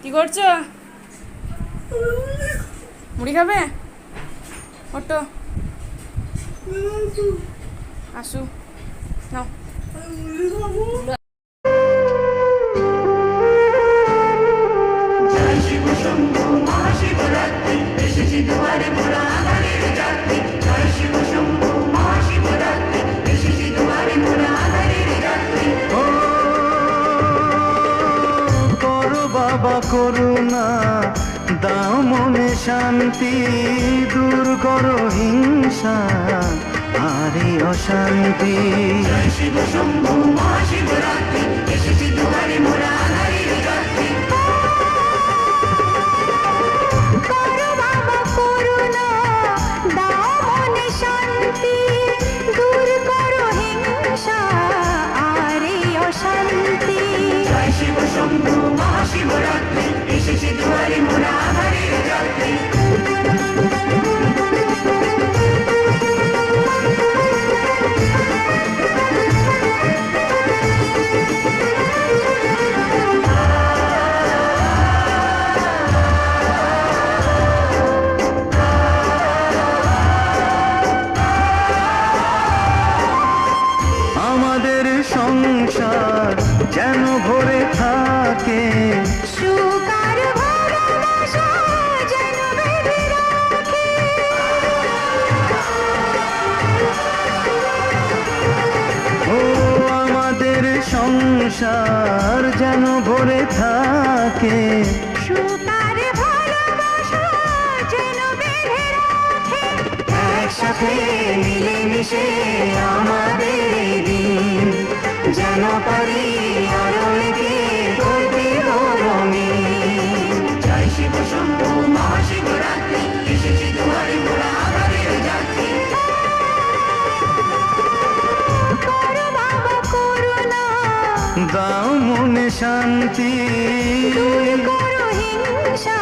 কি করছো? মুড়ি খাবে? ওটো আসু নাও। বাবা করুণা দাও মনে শান্তি, দূর করো হিংসা আরে অশান্তি। জয় শিব শম্ভু মহাশিবরাত্রি, এসেছি দুয়ারে মোরা আধারের রাত্রি। করো বাবা করুণা দাও মনে শান্তি, দূর করো হিংসা আরে অশান্তি। জয় শিব শম্ভু মহাশিবরাত্রি, এসেছি দুয়ারে মোরা আধারের রাত্রি। আমাদের সংসার যেন ভরে থাকে সুখ আর ভালোবাসা যেন বেঁধে রাখে। ও আমাদের সংসার যেন ভরে থাকে সুখ আর ভালোবাসা যেন বেঁধে রাখে। একসাথে মিলেমিশে আমাদের দিন যেন পারি আরো লেগে করতে রঙিন। জয় শিব শম্ভু মহাশিবরাত্রি, এসেছি দুয়ারে মোরা আধারের যাত্রী। করো বাবা করুণা দাও মনে শান্তি, দূর করো হিংসা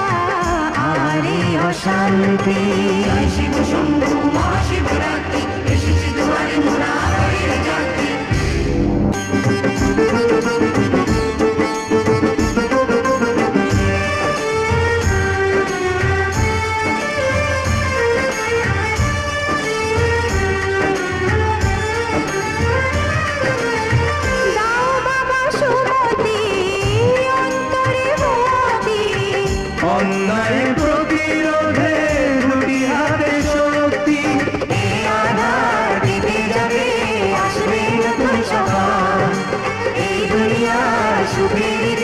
আরে অশান্তি। জয় শিব শম্ভু মহাশিবরাত্রি, এসেছি দুয়ারে মোরা আধারের যাত্রী। দাও বাবা সুমতি অন্তরে ভক্তি, অন্যায় প্রতিরোধে দুটি হাতে শক্তি। এই আধার দিতে যাবে আসবে নতুন সকাল, এই দুনিয়ার সুখের